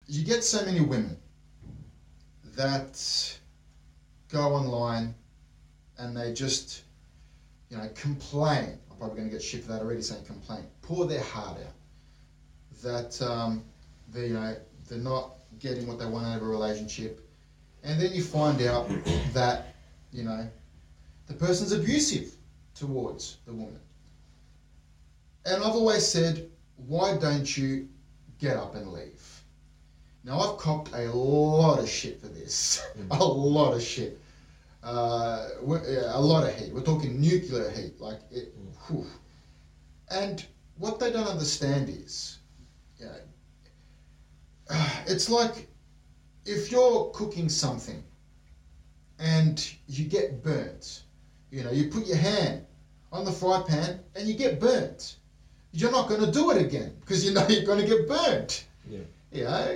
you get so many women that go online and they just, complain. I'm probably going to get shit for that already saying complain. Pour their heart out. That they're not getting what they want out of a relationship, and then you find out that the person's abusive towards the woman. And I've always said, why don't you get up and leave? Now, I've copped a lot of shit for this. A lot of shit. A lot of heat. We're talking nuclear heat. Whew. And what they don't understand is, it's like if you're cooking something and you get burnt, you put your hand on the fry pan and you get burnt. You're not going to do it again because you're going to get burnt. Yeah.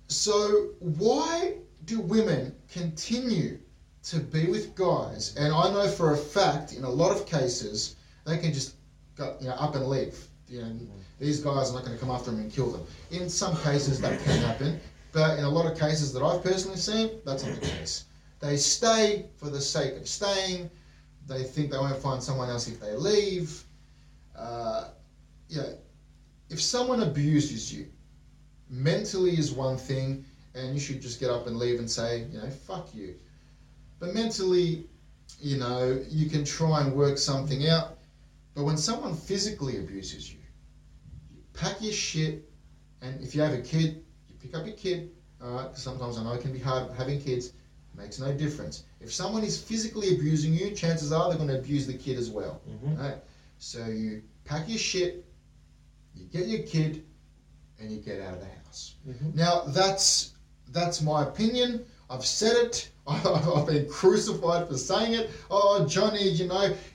So why do women continue to be with guys? And I know for a fact, in a lot of cases, they can just go, up and leave. These guys are not going to come after them and kill them. In some cases, that can happen, but in a lot of cases that I've personally seen, that's not the case. They stay for the sake of staying. They think they won't find someone else if they leave. If someone abuses you, mentally is one thing, and you should just get up and leave and say, fuck you. But mentally, you can try and work something out. But when someone physically abuses you, you pack your shit, and if you have a kid, you pick up your kid. Alright, because sometimes I know it can be hard having kids. Makes no difference. If someone is physically abusing you, chances are they're going to abuse the kid as well. Right? So you pack your shit, you get your kid, and you get out of the house. Now, that's my opinion. I've said it. I've been crucified for saying it. Oh, Johnny,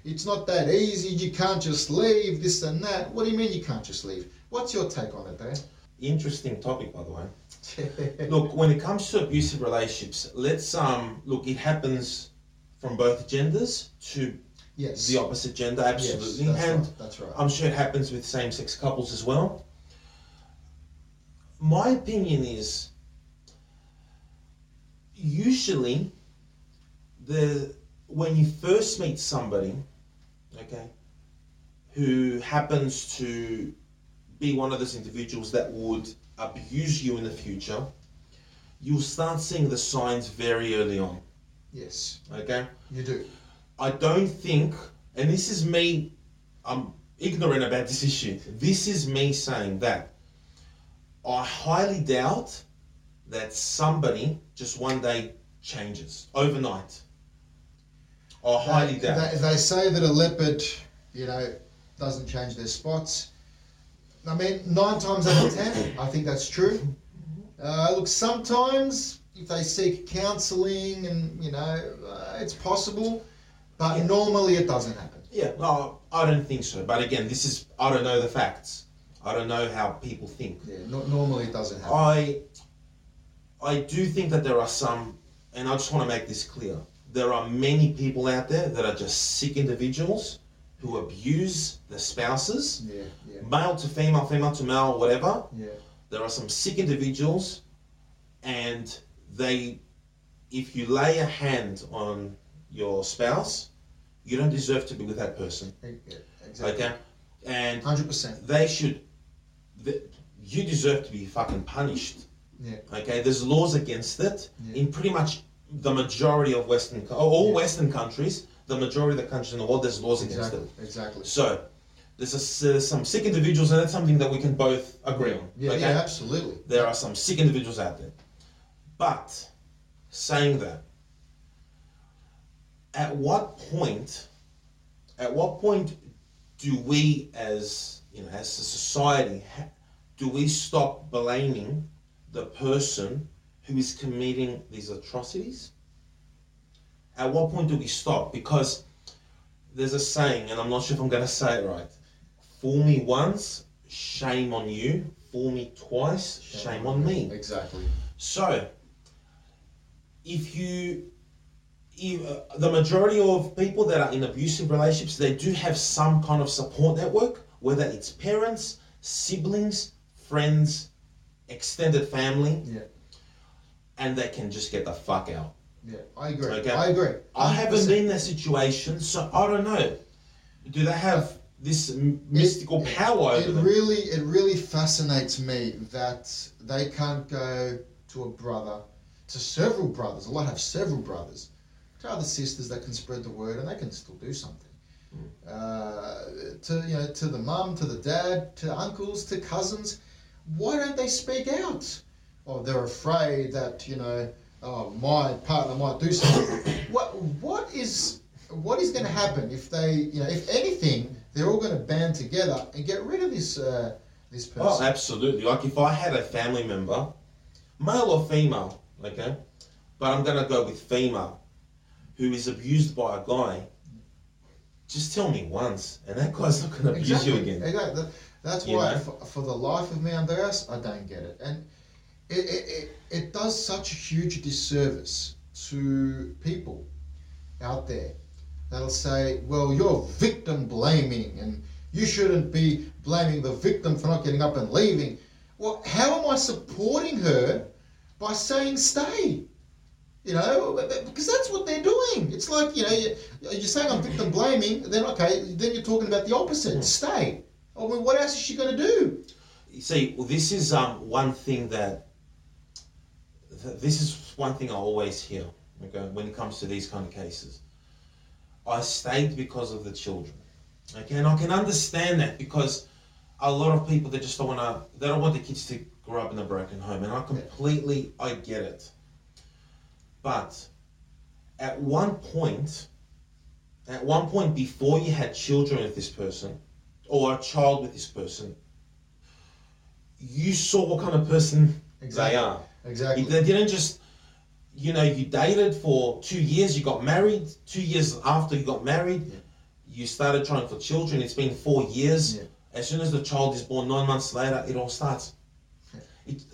it's not that easy. You can't just leave, this and that. What do you mean you can't just leave? What's your take on it, Dan? Interesting topic, by the way. Look, when it comes to abusive relationships, let's look. It happens from both genders to the opposite gender, absolutely. Yes, that's right. I'm sure it happens with same-sex couples as well. My opinion is, usually, when you first meet somebody, who happens to be one of those individuals that would abuse you in the future, you'll start seeing the signs very early on. Yes. Okay? You do. I don't think, and this is me, I'm ignorant about this issue. This is me saying that I highly doubt that somebody just one day changes overnight. I highly doubt. They say that a leopard, doesn't change their spots. I mean, 9 times out of 10, I think that's true. Look, sometimes if they seek counselling and, it's possible, but normally it doesn't happen. Yeah, no, I don't think so. But again, I don't know the facts. I don't know how people think. Yeah, normally it doesn't happen. I do think that there are some, and I just want to make this clear, there are many people out there that are just sick individuals who abuse their spouses, male to female, female to male, whatever. Yeah. There are some sick individuals, and if you lay a hand on your spouse, you don't deserve to be with that person. Yeah, exactly. Okay? And 100%. You deserve to be fucking punished. Yeah. Okay? There's laws against it in pretty much the majority of Western countries. The majority of the countries in the world, there's laws against it. Exactly. So, there's some sick individuals, and that's something that we can both agree on. Yeah, okay? Absolutely. There are some sick individuals out there. But, saying that, at what point do we as a society, do we stop blaming the person who is committing these atrocities? At what point do we stop? Because there's a saying, and I'm not sure if I'm going to say it right. Fool me once, shame on you. Fool me twice, shame on me. Exactly. So, the majority of people that are in abusive relationships, they do have some kind of support network, whether it's parents, siblings, friends, extended family, Yeah. and they can just get the fuck out. Yeah, I agree. Okay. I agree. I haven't 100%. been in that situation, so I don't know. Do they have this mystical power over them? It really fascinates me that they can't go to a brother, to several brothers. A lot have several brothers, to other sisters that can spread the word, and they can still do something. To the mum, to the dad, to uncles, to cousins. Why don't they speak out? Oh, they're afraid that my partner might do something. What is going to happen if they, if anything, they're all going to band together and get rid of this person? Oh, absolutely. Like if I had a family member, male or female, okay, but I'm going to go with female, who is abused by a guy, just tell me once, and that guy's not going to abuse you again. Exactly. That's why, for the life of me, Andreas, I don't get it. And it does such a huge disservice to people out there that'll say, well, you're victim blaming and you shouldn't be blaming the victim for not getting up and leaving. Well, how am I supporting her by saying stay? Because that's what they're doing. It's like, you're saying I'm victim blaming, then then you're talking about the opposite, stay. I mean, what else is she going to do? You see, well, this is one thing I always hear, okay, when it comes to these kind of cases. I stayed because of the children, okay, and I can understand that because a lot of people, they don't want the kids to grow up in a broken home, and I get it. But at one point before you had children with this person, or a child with this person, you saw what kind of person they are. Exactly. They didn't just, you dated for 2 years, you got married, 2 years after you got married, you started trying for children, it's been 4 years. Yeah. As soon as the child is born, 9 months later, it all starts.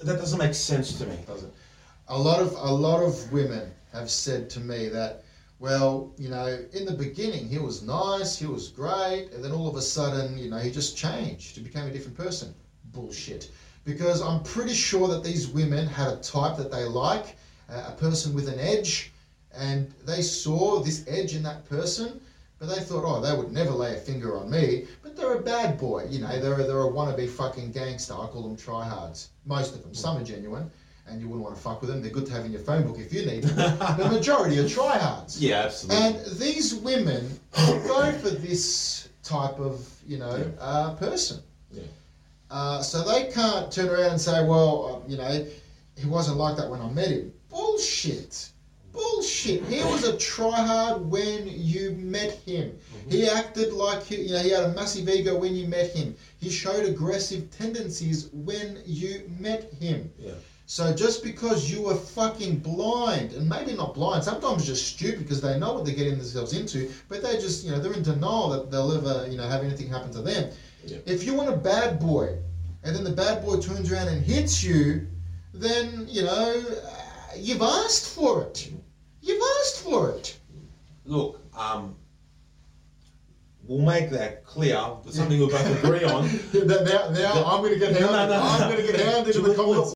That doesn't make sense to me. It doesn't. A lot of women have said to me that, well, in the beginning he was nice, he was great, and then all of a sudden, he just changed. He became a different person. Bullshit. Because I'm pretty sure that these women had a type that they like, a person with an edge, and they saw this edge in that person, but they thought, oh, they would never lay a finger on me, but they're a bad boy, they're a wannabe fucking gangster. I call them tryhards. Most of them. Some are genuine, and you wouldn't want to fuck with them. They're good to have in your phone book if you need them. The majority are tryhards. Yeah, absolutely. And these women go for this type of, person. Yeah. So they can't turn around and say, well, he wasn't like that when I met him. Bullshit. He was a tryhard when you met him. Mm-hmm. He acted like, he had a massive ego when you met him. He showed aggressive tendencies when you met him. Yeah. So just because you were fucking blind, and maybe not blind, sometimes just stupid because they know what they're getting themselves into, but they just, they're in denial that they'll ever, have anything happen to them. Yeah. If you want a bad boy, and then the bad boy turns around and hits you, then, you've asked for it. Look, we'll make that clear. But something we both agree on. Now I'm going to get hounded. I'm going to get hounded in the comments.